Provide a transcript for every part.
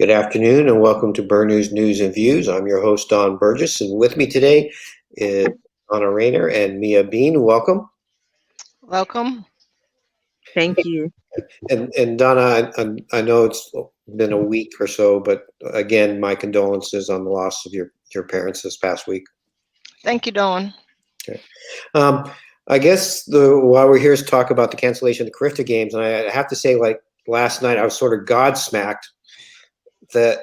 Good afternoon and welcome to Bermuda's News and Views. I'm your host, Don Burgess, and with me today is Donna Raynor and Mia Bean. Welcome. Welcome. Thank you. And Donna, I know it's been a week or so, but again, my condolences on the loss of your parents this past week. Thank you, Dawn. Okay. I guess why we're here is to talk about the cancellation of the Carifta Games, and I have to say, like last night, I was sort of godsmacked that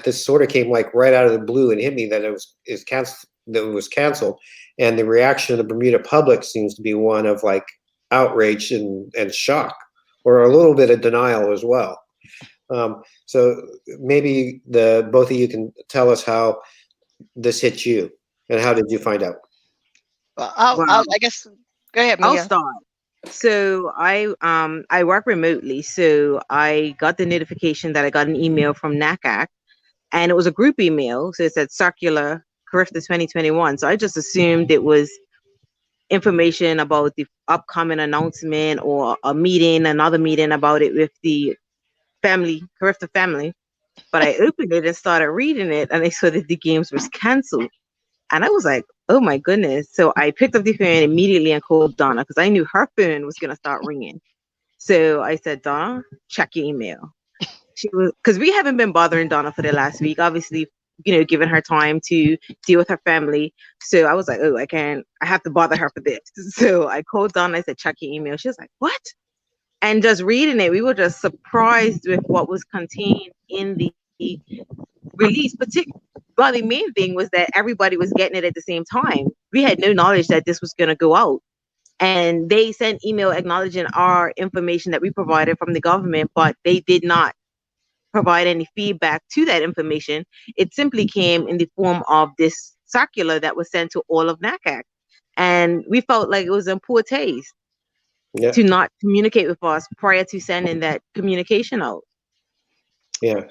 this sort of came like right out of the blue and hit me that it was canceled, and the reaction of the Bermuda public seems to be one of like outrage and shock, or a little bit of denial as well. So maybe both of you can tell us how this hit you and how did you find out? Well, I guess go ahead, Mia. I'll start. So I work remotely, so I got the notification that I got an email from NACAC, and it was a group email. So it said Circular Carifta 2021. So I just assumed it was information about the upcoming announcement or another meeting about it with the Carifta family. But I opened it and started reading it, and I saw that the games was canceled. And I was like, oh my goodness. So I picked up the phone immediately and called Donna because I knew her phone was going to start ringing. So I said, Donna, check your email. Because we haven't been bothering Donna for the last week, obviously, giving her time to deal with her family. So I was like, oh, I have to bother her for this. So I called Donna. I said, check your email. She was like, what? And just reading it, we were just surprised with what was contained in the release. Well, the main thing was that everybody was getting it at the same time. We had no knowledge that this was going to go out. And they sent email acknowledging our information that we provided from the government, but they did not provide any feedback to that information. It simply came in the form of this circular that was sent to all of NACAC. And we felt like it was in poor taste to not communicate with us prior to sending that communication out. Yeah.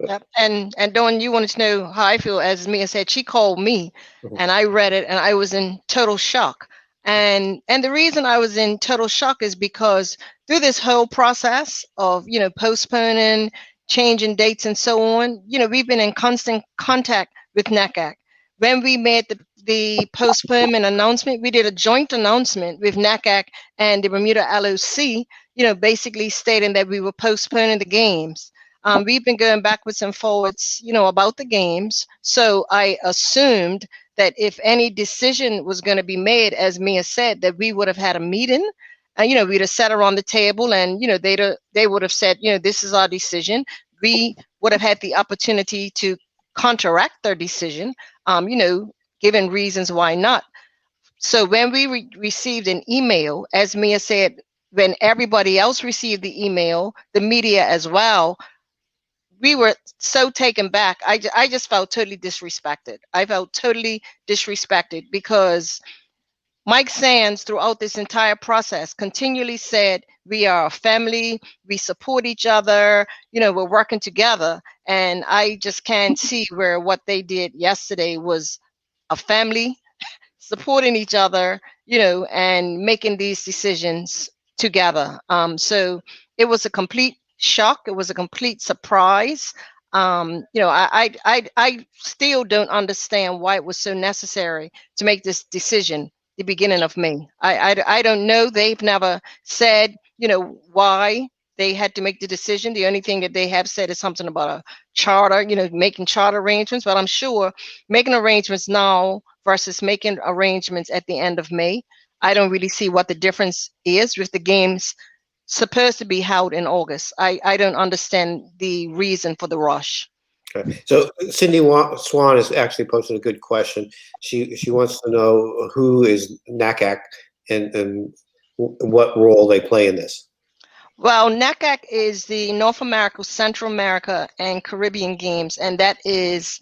Yep. And Dawn, you wanted to know how I feel. As Mia said, she called me and I read it and I was in total shock. And the reason I was in total shock is because through this whole process of, postponing, changing dates and so on, we've been in constant contact with NACAC. When we made the postponement announcement, we did a joint announcement with NACAC and the Bermuda LOC, basically stating that we were postponing the games. We've been going backwards and forwards, about the games. So I assumed that if any decision was going to be made, as Mia said, that we would have had a meeting, and we'd have sat around the table, and they would have said, this is our decision. We would have had the opportunity to counteract their decision, given reasons why not. So when we received an email, as Mia said, when everybody else received the email, the media as well, we were so taken back. I just felt totally disrespected. I felt totally disrespected because Mike Sands, throughout this entire process, continually said, we are a family, we support each other, we're working together. And I just can't see where what they did yesterday was a family supporting each other, and making these decisions together. So it was a complete shock. It was a complete surprise. I still don't understand why it was so necessary to make this decision the beginning of May. I don't know. They've never said, why they had to make the decision. The only thing that they have said is something about a charter, making charter arrangements, but I'm sure making arrangements now versus making arrangements at the end of May, I don't really see what the difference is with the games supposed to be held in August. I don't understand the reason for the rush. Okay. So Cindy Swan has actually posted a good question. She wants to know who is NACAC and what role they play in this. Well, NACAC is the North America, Central America, and Caribbean Games, and that is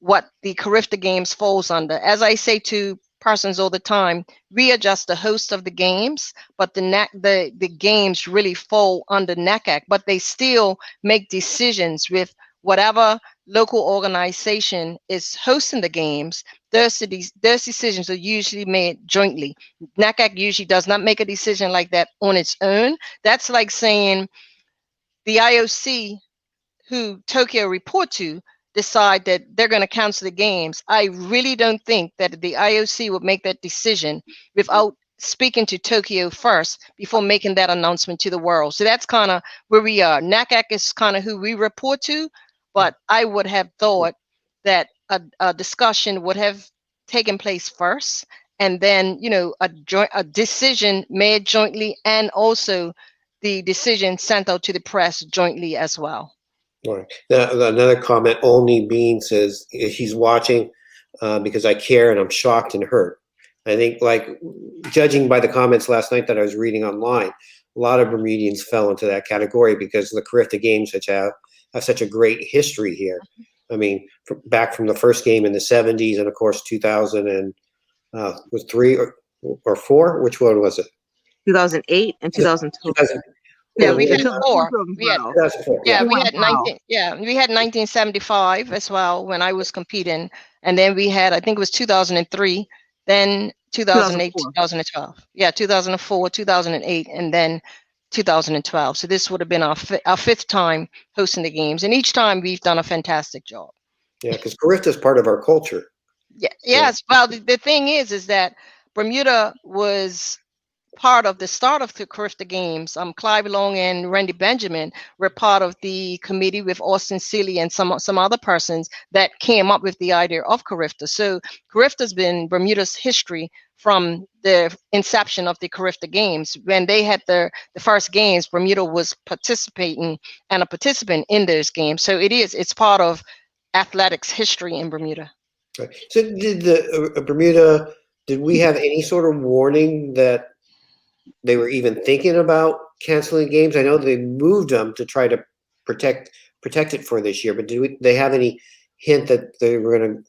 what the Carifta Games falls under. As I say to persons all the time, we are just the host of the games, but the games really fall under NACAC, but they still make decisions with whatever local organization is hosting the games. Those decisions are usually made jointly. NACAC usually does not make a decision like that on its own. That's like saying the IOC who Tokyo report to decide that they're going to cancel the games, I really don't think that the IOC would make that decision without speaking to Tokyo first before making that announcement to the world. So that's kind of where we are. NACAC is kind of who we report to, but I would have thought that a discussion would have taken place first, and then, you know, a decision made jointly, and also the decision sent out to the press jointly as well. All right. Now, another comment, Only Bean says he's watching because I care and I'm shocked and hurt. I think, like, judging by the comments last night that I was reading online, a lot of Bermudians fell into that category because the Carifta Games have such a great history here. I mean, back from the first game in the 70s, and of course 2000 and was 3 or 4. Which one was it? 2008 and 2002. Yeah, we had 4. We had, 2004. yeah, we had 19. Yeah, we had 1975 as well when I was competing, and then we had, I think it was 2003, then 2008, 2012. Yeah, 2004, 2008, and then 2012. So this would have been our 5th time hosting the games, and each time we've done a fantastic job. Yeah, because Carifta is part of our culture. Yeah. Yes. Well, the thing is that Bermuda was part of the start of the Carifta Games. Clive Long and Randy Benjamin were part of the committee with Austin Seeley and some other persons that came up with the idea of Carifta. So Carifta's been Bermuda's history from the inception of the Carifta Games. When they had the first games, Bermuda was participating and a participant in those games. So it's part of athletics history in Bermuda. Right. So did the Bermuda, did we have any sort of warning that they were even thinking about canceling games? I know they moved them to try to protect it for this year, but they have any hint that they were going to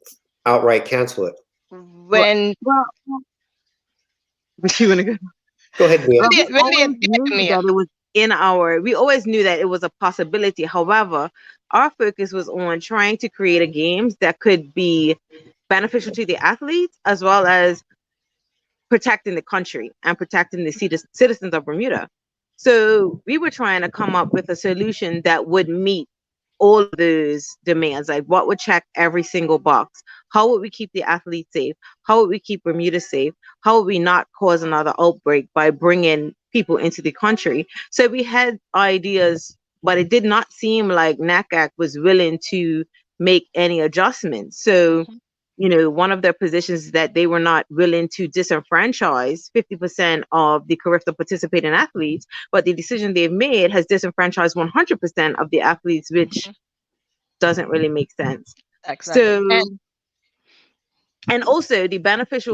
outright cancel it? When you want to go? Go ahead, Mia. We always knew that it was a possibility. However, our focus was on trying to create a games that could be beneficial to the athletes, as well as protecting the country and protecting the citizens of Bermuda. So we were trying to come up with a solution that would meet all of those demands. Like, what would check every single box? How would we keep the athletes safe? How would we keep Bermuda safe? How would we not cause another outbreak by bringing people into the country? So we had ideas, but it did not seem like NACAC was willing to make any adjustments. So, you know, one of their positions is that they were not willing to disenfranchise 50% of the Carifta participating athletes, but the decision they've made has disenfranchised 100% of the athletes, which doesn't really make sense. Exactly. So, and also the benefit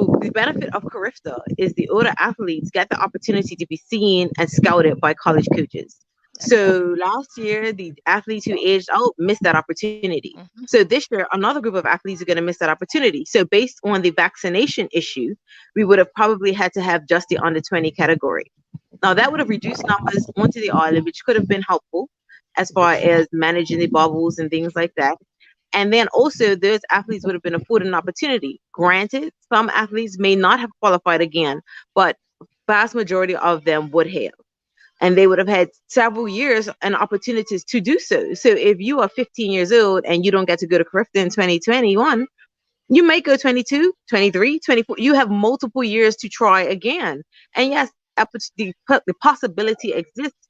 of Carifta is the older athletes get the opportunity to be seen and scouted by college coaches. So last year, the athletes who aged out missed that opportunity. So this year, another group of athletes are going to miss that opportunity. So based on the vaccination issue, we would have probably had to have just the under 20 category. Now that would have reduced numbers onto the island, which could have been helpful as far as managing the bubbles and things like that. And then also those athletes would have been afforded an opportunity. Granted, some athletes may not have qualified again, but vast majority of them would have. And they would have had several years and opportunities to do so. So if you are 15 years old and you don't get to go to Carifta in 2021, you may go 22, 23, 24. You have multiple years to try again. And yes, the possibility exists,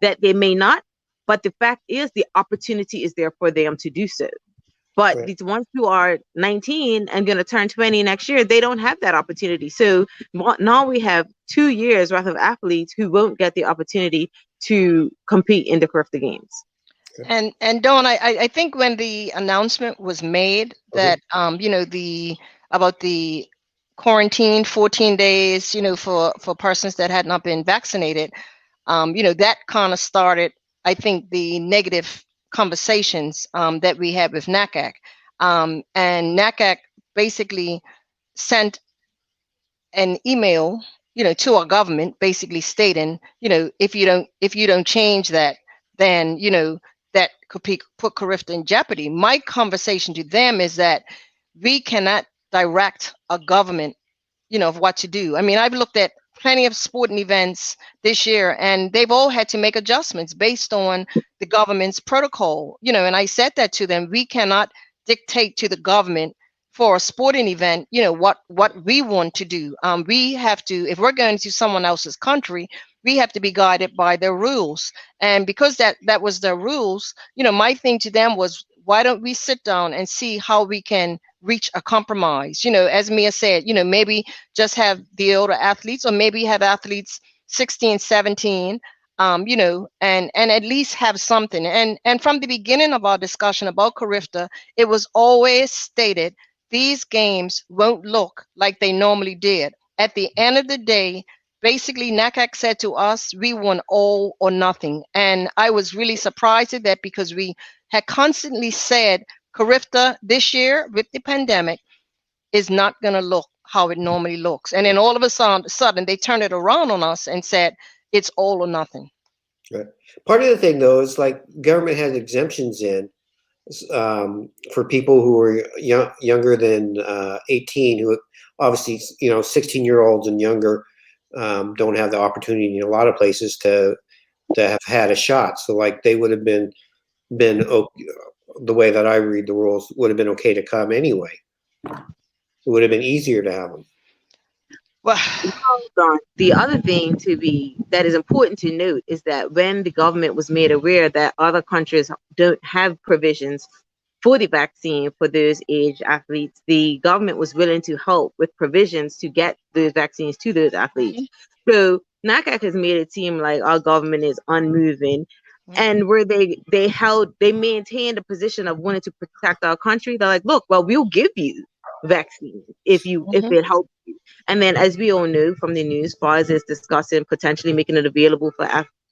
that they may not. But the fact is, the opportunity is there for them to do so. But right. These ones who are 19 and going to turn 20 next year, they don't have that opportunity. So now we have 2 years worth of athletes who won't get the opportunity to compete in the Carifta Games. And Dawn, I think when the announcement was made that about the quarantine 14 days, for persons that had not been vaccinated, that kind of started, I think, the negative conversations that we had with NACAC, and NACAC basically sent an email, to our government, basically stating, if you don't change that, then that could put Carifta in jeopardy. My conversation to them is that we cannot direct a government, of what to do. I mean, I've looked at plenty of sporting events this year, and they've all had to make adjustments based on the government's protocol. And I said that to them. We cannot dictate to the government for a sporting event, what we want to do. We have to, if we're going to someone else's country, we have to be guided by their rules. And because that was their rules, my thing to them was, why don't we sit down and see how we can reach a compromise? As Mia said, maybe just have the older athletes, or maybe have athletes 16, 17, and at least have something. And from the beginning of our discussion about Carifta, it was always stated, these games won't look like they normally did. At the end of the day, basically NACAC said to us, we want all or nothing. And I was really surprised at that, because we had constantly said Carifta this year with the pandemic is not going to look how it normally looks. And then all of a sudden they turned it around on us and said it's all or nothing. Right. Part of the thing, though, is like government has exemptions in for people who are younger than 18, who obviously, 16-year-olds and younger don't have the opportunity in a lot of places to have had a shot. So like they would have been the way that I read the rules, would have been okay to come anyway. It would have been easier to have them. Well, the other thing that is important to note is that when the government was made aware that other countries don't have provisions for the vaccine for those age athletes, the government was willing to help with provisions to get those vaccines to those athletes. Mm-hmm. So NACAC has made it seem like our government is unmoving. Mm-hmm. And where they maintained a position of wanting to protect our country. They're like, look, well, we'll give you vaccine if it helps you. And then, as we all know from the news, Pfizer is discussing potentially making it available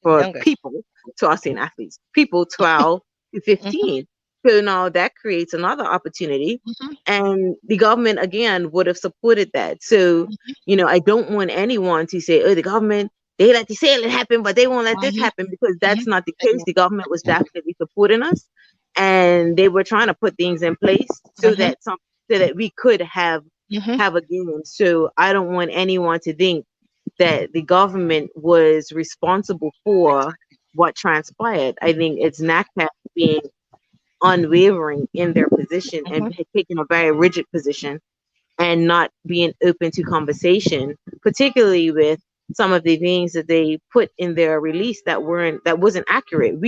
for people, so I say athletes, people 12 to 15. So now that creates another opportunity, and the government again would have supported that. So I don't want anyone to say, oh, the government, they let the sale happen, but they won't let this happen, because that's not the case. The government was definitely supporting us, and they were trying to put things in place so that we could have a game. So I don't want anyone to think that the government was responsible for what transpired. I think it's NACAC being unwavering in their position and taking a very rigid position and not being open to conversation, particularly with some of the things that they put in their release that wasn't accurate.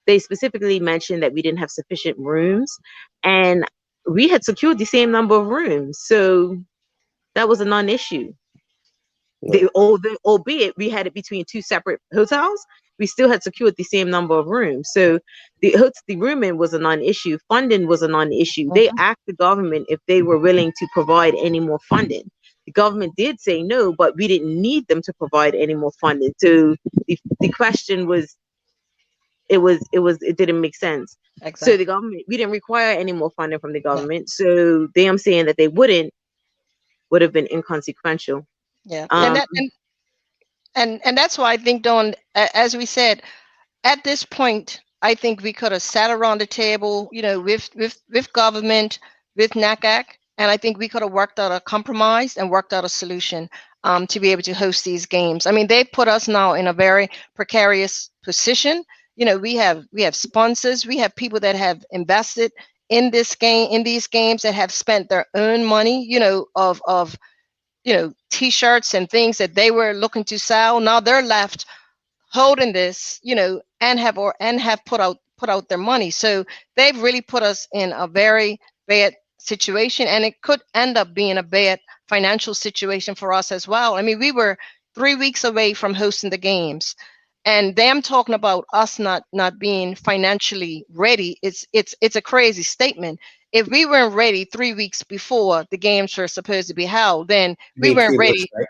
They specifically mentioned that we didn't have sufficient rooms, and we had secured the same number of rooms, so that was a non-issue. Albeit we had it between two separate hotels, we still had secured the same number of rooms. So the rooming was a non-issue. Funding was a non-issue. They asked the government if they were willing to provide any more funding. The government did say no, but we didn't need them to provide any more funding. So the question was, it didn't make sense. Exactly. So the government, we didn't require any more funding from the government. So them saying that they would have been inconsequential. Yeah. And that's why I think, Dawn, as we said, at this point, I think we could have sat around the table, with government, with NACAC, and I think we could have worked out a compromise and worked out a solution to be able to host these games. I mean, they put us now in a very precarious position. We have sponsors, we have people that have invested in these games, that have spent their own money, of T-shirts and things that they were looking to sell. Now they're left holding this, and have put out their money. So they've really put us in a very bad situation, and it could end up being a bad financial situation for us as well. I mean, we were 3 weeks away from hosting the games, and them talking about us not being financially ready. It's a crazy statement. If we weren't ready 3 weeks before the games were supposed to be held, then we weren't ready. Right?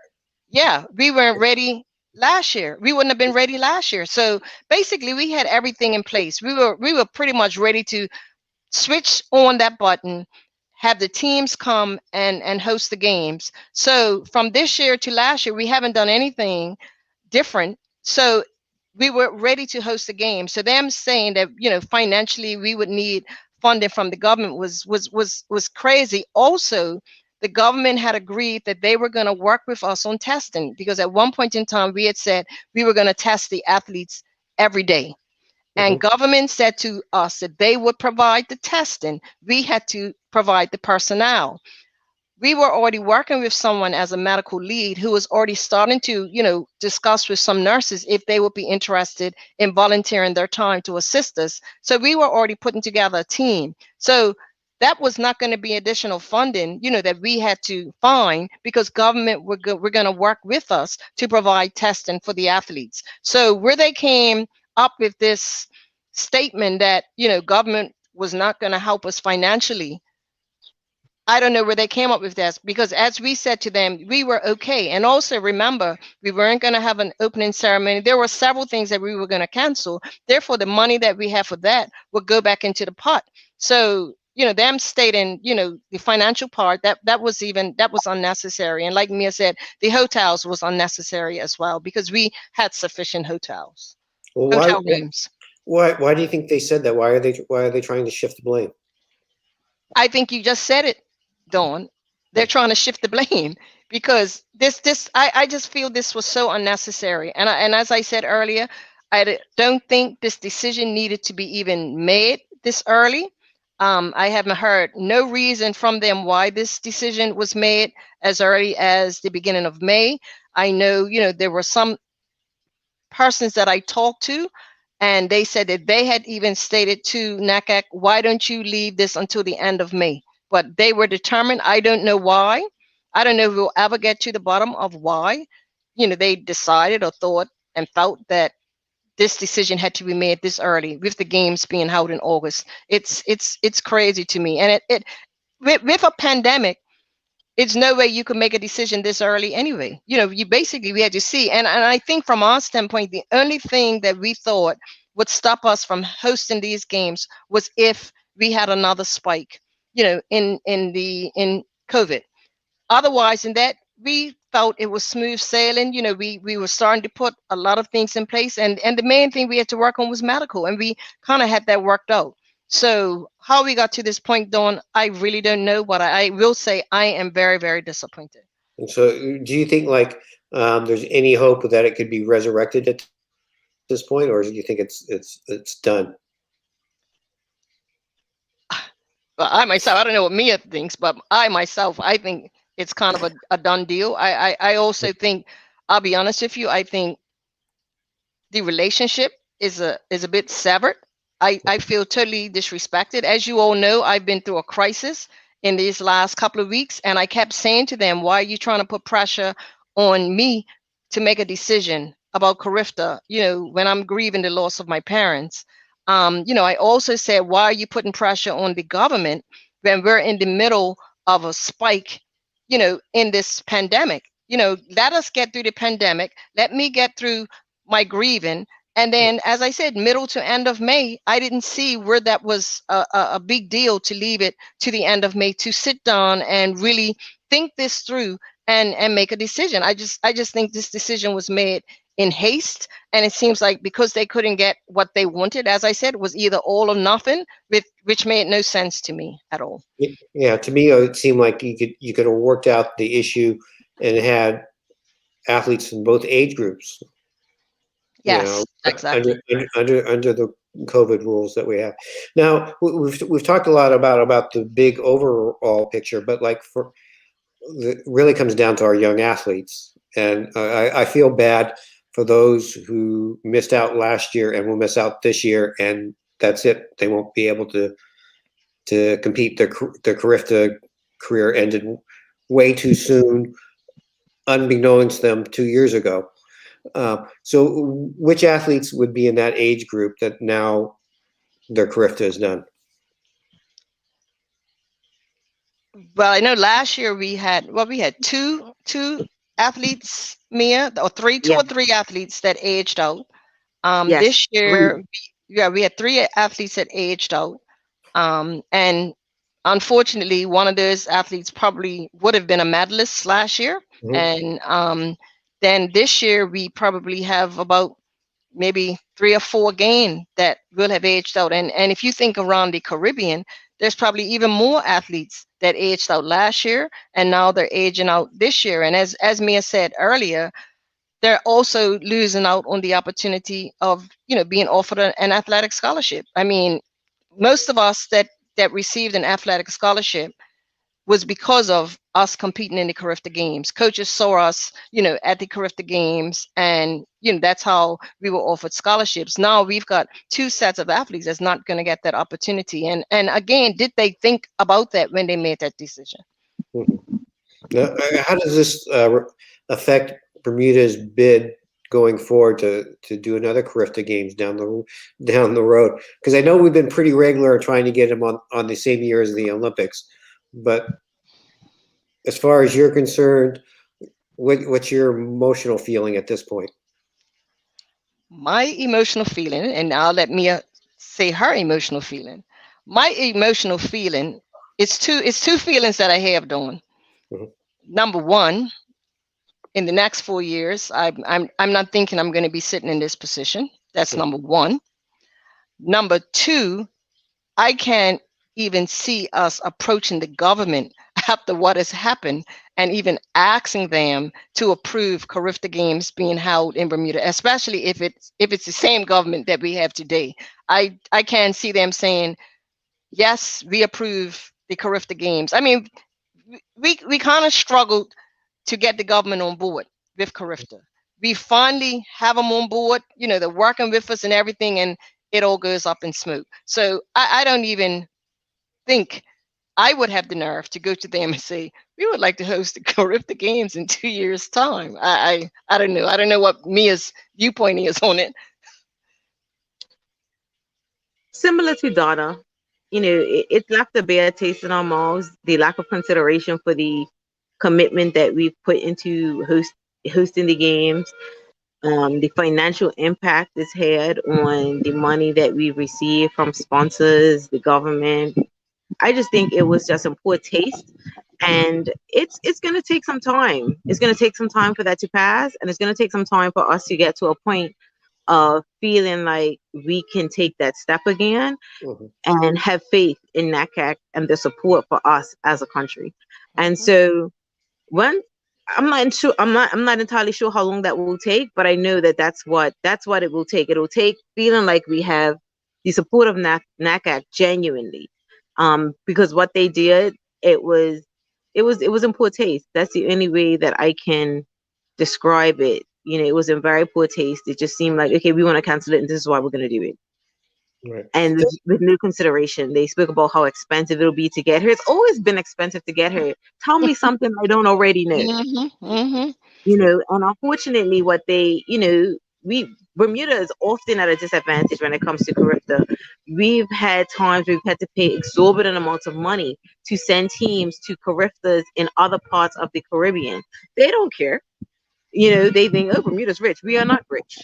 Yeah, we weren't ready last year. We wouldn't have been ready last year. So basically, we had everything in place. We were pretty much ready to switch on that button, have the teams come and host the games. So from this year to last year, we haven't done anything different. So we were ready to host the game. So them saying that, financially we would need funding from the government was crazy. Also, the government had agreed that they were going to work with us on testing, because at one point in time we had said we were going to test the athletes every day. And government said to us that they would provide the testing. We had to provide the personnel. We were already working with someone as a medical lead who was already starting to, discuss with some nurses if they would be interested in volunteering their time to assist us. So we were already putting together a team. So that was not going to be additional funding, that we had to find, because government were going to work with us to provide testing for the athletes. So where they came up with this statement that, government was not going to help us financially, I don't know where they came up with this, because as we said to them, we were okay. And also remember, we weren't going to have an opening ceremony. There were several things that we were going to cancel. Therefore, the money that we have for that would go back into the pot. So, them stating, the financial part, that was unnecessary. And like Mia said, the hotels was unnecessary as well, because we had sufficient hotels, hotel rooms. Why do you think they said that? Why are they trying to shift the blame? I think you just said it, Dawn. They're trying to shift the blame, because I just feel this was so unnecessary. And as I said earlier, I don't think this decision needed to be even made this early. I haven't heard no reason from them why this decision was made as early as the beginning of May. I know, there were some persons that I talked to, and they said that they had even stated to NACAC, why don't you leave this until the end of May? But they were determined. I don't know why. I don't know if we'll ever get to the bottom of why, they decided or thought and felt that this decision had to be made this early, with the games being held in August. It's crazy to me. And with a pandemic, it's no way you can make a decision this early anyway. We had to see. And I think from our standpoint, the only thing that we thought would stop us from hosting these games was if we had another spike, in COVID. Otherwise, in that, we felt it was smooth sailing. We were starting to put a lot of things in place. And the main thing we had to work on was medical. And we kind of had that worked out. So how we got to this point, Dawn, I really don't know. But I will say I am very, very disappointed. And so do you think there's any hope that it could be resurrected at this point, or do you think it's done? Well, I myself, I don't know what Mia thinks, but I think it's kind of a done deal. I also think, I'll be honest with you, I think the relationship is a bit severed. I feel totally disrespected. As you all know, I've been through a crisis in these last couple of weeks, and I kept saying to them, why are you trying to put pressure on me to make a decision about Carifta, when I'm grieving the loss of my parents? I also said, why are you putting pressure on the government when we're in the middle of a spike, in this pandemic? Let us get through the pandemic. Let me get through my grieving. And then, as I said, middle to end of May, I didn't see where that was a big deal to leave it to the end of May, to sit down and really think this through and make a decision. I just think this decision was made in haste. And it seems like because they couldn't get what they wanted, as I said, it was either all or nothing, which made no sense to me at all. Yeah, to me, it seemed like you could have worked out the issue and had athletes in both age groups. Yes, exactly. Under the COVID rules that we have now. We've talked a lot about the big overall picture, but it really comes down to our young athletes, and I feel bad for those who missed out last year and will miss out this year, and that's it. They won't be able to compete. Their Carifta career ended way too soon, unbeknownst to them 2 years ago. So which athletes would be in that age group that now their Carifta is done? Well, I know last year we had two athletes, Mia, or two or three athletes that aged out. Yes, This year, we had three athletes that aged out. And unfortunately, one of those athletes probably would have been a medalist last year. Mm-hmm. And then this year, we probably have about maybe 3 or 4 again that will have aged out. And if you think around the Caribbean, there's probably even more athletes that aged out last year, and now they're aging out this year. And as Mia said earlier, they're also losing out on the opportunity of, being offered an athletic scholarship. I mean, most of us that received an athletic scholarship was because of us competing in the Carifta Games. Coaches saw us, at the Carifta Games, and that's how we were offered scholarships. Now we've got two sets of athletes that's not going to get that opportunity. And again, did they think about that when they made that decision? Now, how does this affect Bermuda's bid going forward to do another Carifta Games down the road? Because I know we've been pretty regular trying to get them on the same year as the Olympics, but as far as you're concerned, what's your emotional feeling at this point? My emotional feeling, and I'll let Mia say her emotional feeling. My emotional feeling is two feelings that I have, Dawn. Mm-hmm. Number one, in the next 4 years, I'm not thinking I'm going to be sitting in this position. That's number one. Number two, I can't even see us approaching the government after what has happened and even asking them to approve Carifta Games being held in Bermuda, especially if it's the same government that we have today. I can't see them saying, yes, we approve the Carifta Games. I mean, we kind of struggled to get the government on board with Carifta. We finally have them on board. They're working with us and everything, and it all goes up in smoke. So I don't even think I would have the nerve to go to them and say, we would like to host the Carifta Games in 2 years' time. I don't know. I don't know what Mia's viewpoint is on it. Similar to Donna, it left a bad taste in our mouths, the lack of consideration for the commitment that we've put into hosting the games, the financial impact it's had on the money that we receive from sponsors, the government. I just think it was just in poor taste, and it's going to take some time. It's going to take some time for that to pass, and it's going to take some time for us to get to a point of feeling like we can take that step again and have faith in NACAC and the support for us as a country. And so when I'm not entirely sure how long that will take, but I know that that's what it will take. It'll take feeling like we have the support of NACAC genuinely. Because what they did, it was in poor taste. That's the only way that I can describe it. It was in very poor taste. It just seemed like, okay, we want to cancel it, and this is why we're going to do it. Right. And with no consideration, they spoke about how expensive it'll be to get her. It's always been expensive to get her. Tell me something I don't already know. And unfortunately, what they, Bermuda is often at a disadvantage when it comes to Carifta. We've had times we've had to pay exorbitant amounts of money to send teams to Cariftas in other parts of the Caribbean. They don't care. They think, oh, Bermuda's rich. We are not rich.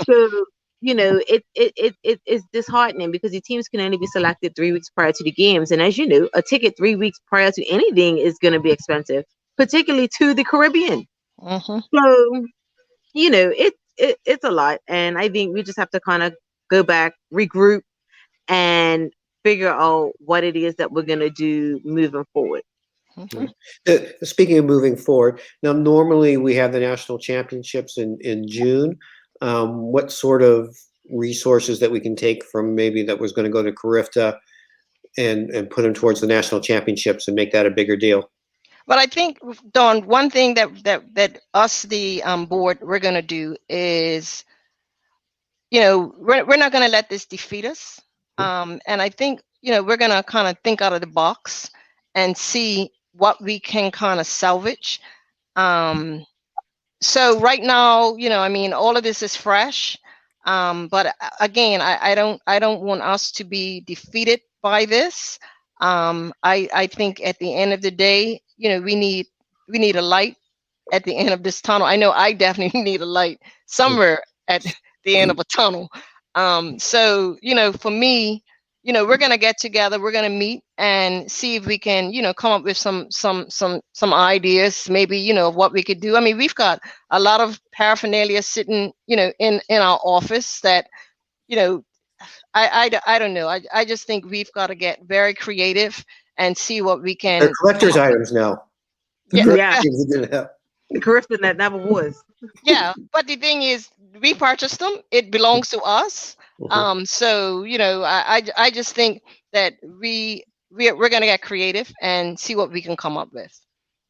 So, it's disheartening because the teams can only be selected 3 weeks prior to the games. And as you know, a ticket 3 weeks prior to anything is going to be expensive, particularly to the Caribbean. So, it's a lot. And I think we just have to kind of go back, regroup, and figure out what it is that we're going to do moving forward. Speaking of moving forward, now normally we have the national championships in June. What sort of resources that we can take from maybe that was going to go to Carifta and put them towards the national championships and make that a bigger deal? But I think, Dawn, one thing that us, the board, we're going to do is, we're not going to let this defeat us. And I think, we're going to kind of think out of the box and see what we can kind of salvage. So right now, all of this is fresh. But again, I don't want us to be defeated by this. I think at the end of the day, we need a light at the end of this tunnel. I know I definitely need a light somewhere at the end of a tunnel. So, for me, we're going to get together, we're going to meet and see if we can, come up with some ideas, maybe, of what we could do. I mean, we've got a lot of paraphernalia sitting, in our office that, I don't know. I just think we've got to get very creative and see what we can. They're collector's items now. Yeah. Yeah. Games didn't have. The Carifta that never was. Yeah, but the thing is, we purchased them. It belongs to us. Mhm. So I just think that we're gonna get creative and see what we can come up with.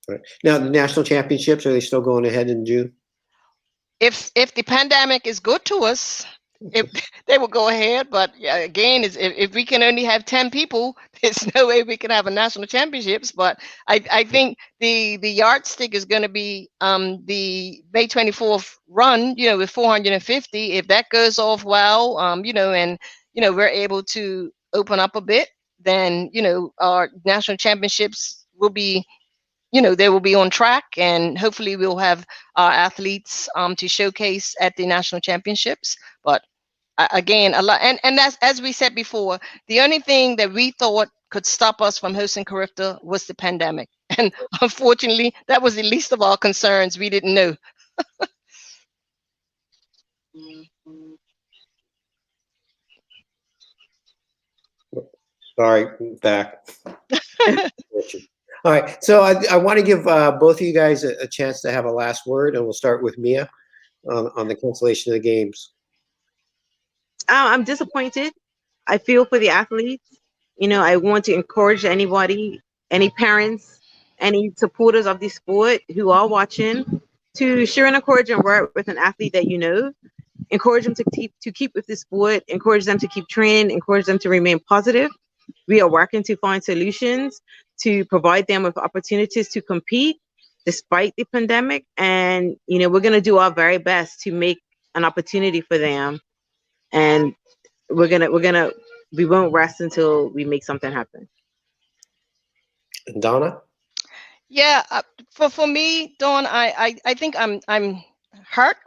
Right. Now, the national championships, are they still going ahead in June? If the pandemic is good to us, if they will go ahead. But yeah, again, if we can only have 10 people, there's no way we can have a national championships. But I think the yardstick is going to be the May 24th run, with 450. If that goes off well, and we're able to open up a bit, then our national championships will be, they will be on track, and hopefully we'll have our athletes to showcase at the national championships. But again, a lot, and that's, as we said before, the only thing that we thought could stop us from hosting Carifta was the pandemic, and unfortunately, that was the least of our concerns. We didn't know. Sorry, back. All right, so I want to give both of you guys a chance to have a last word, and we'll start with Mia on the cancellation of the games. I'm disappointed. I feel for the athletes. I want to encourage anybody, any parents, any supporters of the sport who are watching, to share and encourage and work with an athlete that you know. Encourage them to keep with the sport. Encourage them to keep training. Encourage them to remain positive. We are working to find solutions to provide them with opportunities to compete despite the pandemic, and we're going to do our very best to make an opportunity for them, and we won't rest until we make something happen. And Donna? Yeah, for me, Dawn, I think I'm hurt,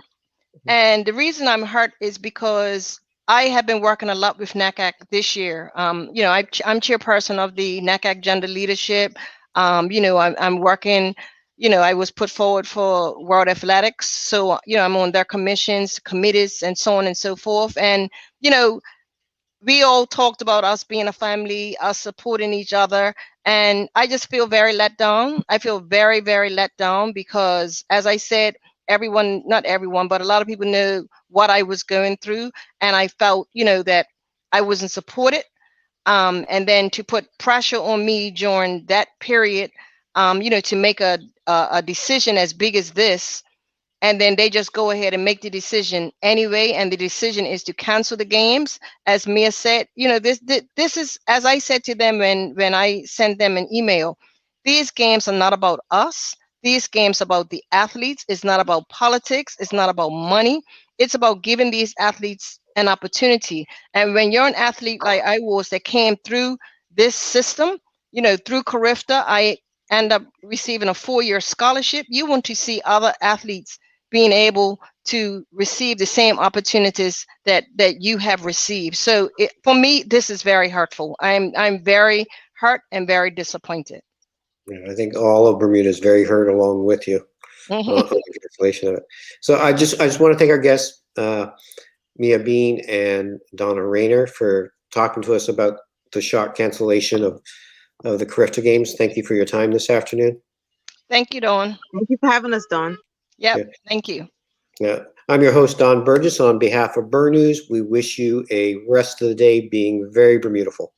and the reason I'm hurt is because I have been working a lot with NACAC this year. I'm chairperson of the NACAC Gender Leadership. I'm working. I was put forward for World Athletics, so I'm on their commissions, committees, and so on and so forth. And we all talked about us being a family, us supporting each other, and I just feel very let down. I feel very, very let down because, as I said, not everyone, but a lot of people know what I was going through, and I felt, that I wasn't supported. And then to put pressure on me during that period, to make a decision as big as this, and then they just go ahead and make the decision anyway, and the decision is to cancel the games. As Mia said, this is, as I said to them when I sent them an email, these games are not about us. These games are about the athletes. It's not about politics. It's not about money. It's about giving these athletes an opportunity. And when you're an athlete like I was, that came through this system, through Carifta, I end up receiving a 4-year scholarship. You want to see other athletes being able to receive the same opportunities that you have received. So for me, this is very hurtful. I'm very hurt and very disappointed. Yeah, I think all of Bermuda is very hurt along with you on the cancellation of it. So I just want to thank our guests, Mia Bean and Donna Raynor, for talking to us about the shock cancellation of the Carifta Games. Thank you for your time this afternoon. Thank you, Dawn. Thank you for having us, Dawn. Yep, Yeah. thank you. Yeah, I'm your host, Don Burgess. On behalf of Bur News, we wish you a rest of the day being very Bermudaful.